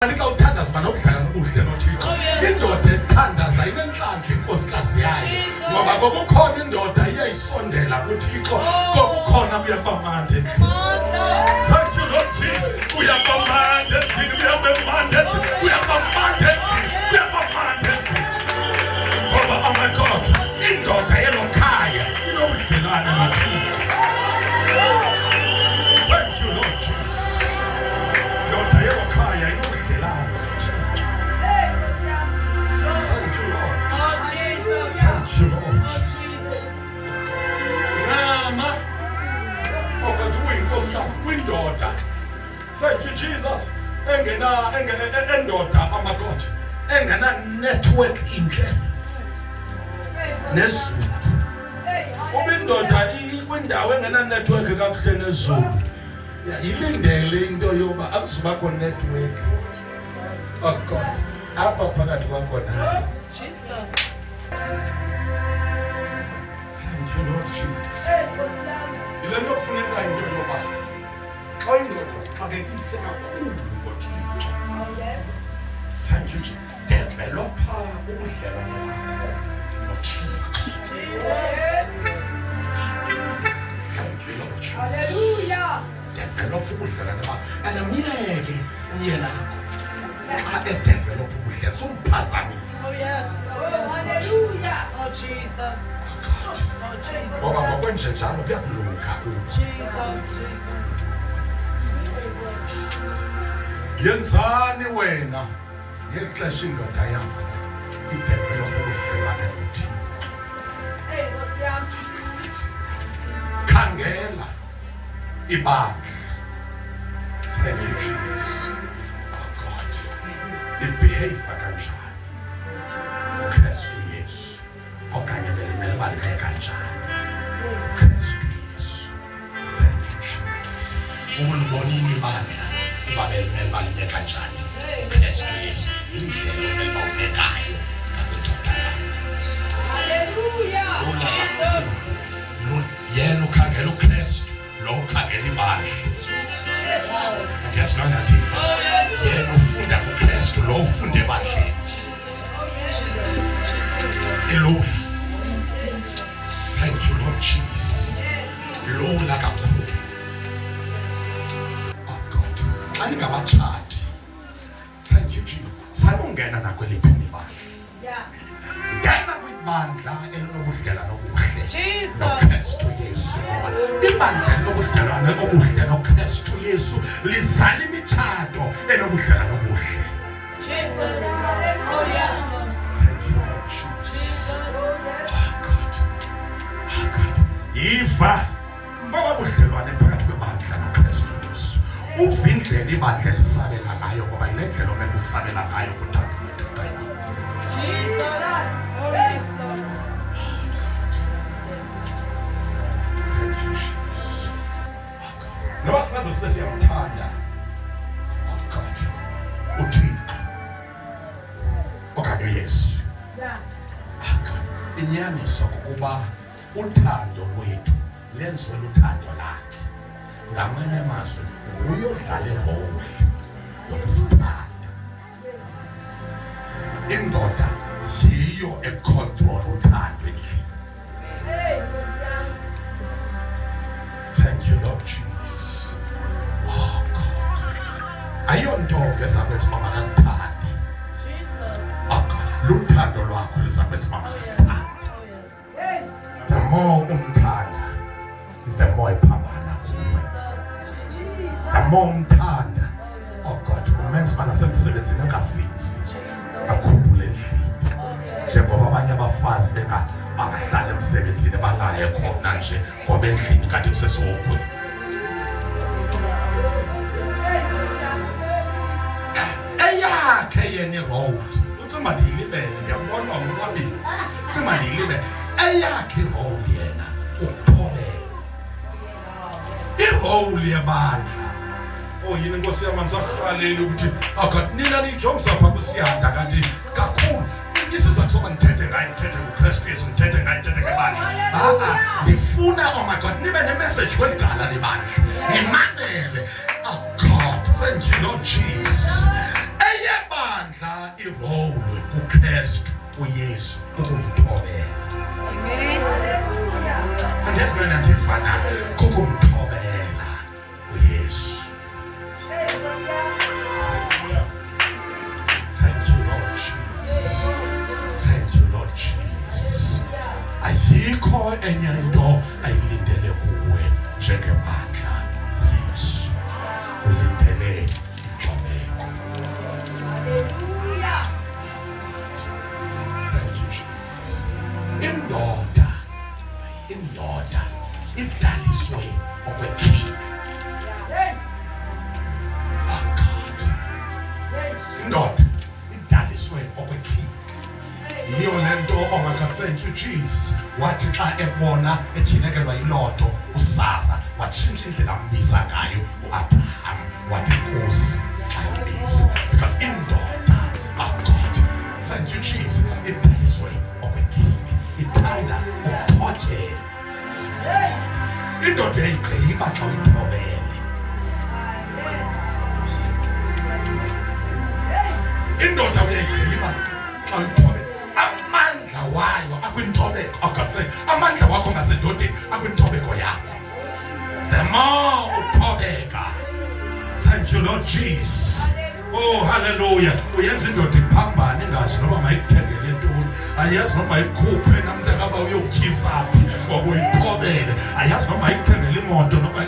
Anika uthandaza banokudlala nobuhle noThixo. Indoda ethandaza inenhlanhla inkosikazi yayo. Ngoba kokukhona indoda iyayisondela kuThixo. Kokukhona kuyabamande endlini. Thank you Lord Jesus. Kuyabamande endlini, kuyabamande endlini, kuyabamande endlini, kuyabamande endlini. Ngoba oh my God, indoda yelokhaya inobudlelwane noThixo. Thank you Lord Jesus. Indoda yelokhaya inobudlelwane. Windoda. Thank you Jesus. Endoda, oh my God. Engena network inhle. Nesizwe. Ubindoda ikwindawo engena network kakuhle nezulu. Yilindele into yoba akuziba khona network. Oh God. Apha phakathi kwakho nayo. Jesus. Thank you Lord Jesus. Ilento kufuneka into yoba xa indoda sixakekise kakhulu ngoThixo. Thank you Jesus. Developa ubudlelwane bakho noThixo. Thank you Lord Jesus. Hallelujah. Develop ubudlelwane bakho. Anamyeke umyelakho. Xa develop ubudlelwane somphazamisa. Oh yes. Hallelujah. Oh Jesus. Ngoba ngokwenje njalo kuyakulunga kubo. Yenzani wena ngexesha indoda yakho idevelop ubudlelwane noThixo. Khangela ibandla. Thank you Jesus. Oh God. Ibehave kanjani uKristu Yesu okanye belimele balibeka kanjani uKristu Yesu. Thank you Jesus. Ubonile ibandla uba belimele balibeka kanjani uKristu Yesu. Indlela omele bawubekayo ngakwendoda yakho. Hallelujah. Yena ukhangela uKristu, lo ukhangela ibandla. Ndiyasibona Thixo. Yena ufunda kuKristu, lo ufunda ebandleni. Ilula. Thank you Lord Jesus. Ilula kakhulu. Oh God. Xa ningabachati. Thank you Jesus. Sanungena nakweliphi ibandla. Ngena kwibandla elinobudlelwane obuhle noKristu Yesu. Ibandla elinobudlelwane obuhle noKristu Yesu lizala imitshato enobudlelwane obuhle. Jesus. Oh yes. Thank you Lord Jesus. Oh God. Oh God. Iva ngoba budlelwane phakathi kwebandla noKristu Yesu. Uvindlela ibandla elisabela ngayo ngoba ile ndlela omele usabela ngayo kuthanda indoda yakho. Jesus. Oh yes Lord. Thank you Jesus. Noba singaze sibe siyamthanda oh God uThixo okanye uYesu. Oh God. Inyaniso kukuba uthando lwethu lenziwe luthando lakhe. Ngamanye amazwi nguye odlala irole yokusithanda. Indoda yiyo econtrol uthando endlini. Thank you Lord Jesus. Oh God. Ayonto ezakwenza mama kakuthande. Jesus. Oh God. Luthando lwakho luzakwenza mama kakuthande. The more umthanda is the more iphambana kuwe. The more umthanda oh God umenza bana semsebenzini engasinzi. Akhumbule endlini. Njengoba abanye abafazi bangahlala emsebenzini balale khona nje ngoba endlini kanti kusesokwe. Eyakhe yena irole. Ucima ndiyilibele ndiyabona umnwabile. Ucima ndiyilibele. Eyakhe irole yena ukuthobela. Irole yebandla. Oh yini Nkosi yami ngisafalele ukuthi akakunina nijongisa pha kusiyanda kanti kakhulu isizathu sokuba ngithethe ngayo ngithethe ngoKristu Yesu ngithethe ngayo ngithethe ngebandla. Ndifuna oh my God nibe nemessage kwelidala lebandla. Ngimamele. Oh God, thank you Lord Jesus. irole kuKristu uYesu ukumthobela. Andazi mina ndifana kukumthobela uYesu. Thank you Lord Jesus. Thank you Lord Jesus. Ayikho enye into ayilindele kuwe njengebandla uYesu. Ulindele intomeko. Thank you Jesus. Indoda idaliswe okweking. Oh God. Indoda idaliswe okweking. Yiyo lento omaka thank you Jesus. Wathi xa ebona ethinekelwa yiloto uSara watshintsha indlela ambiza ngayo uAbraham wathi Nkosi xa embiza because indoda oh God thank you Jesus idaliswe okweking. Ithanda ukuthotyela. Indoda yayigqiba xa uyithobele. Indoda uyayigqiba xa uyithobele. Amandla wayo akwintobeko akafeni. Amandla wakho ngasendodeni akwintobeko yakho. The more uthobeka. Thank you Lord Jesus. Oh hallelujah. Uyenza indoda iphambane ingazi noma mayikuthengele ntoni. Ayazi noma mayikhuphe namntakaba uyokutyisa phi ngoba uyithobele. Ayazi noma mayikuthengele imoto noma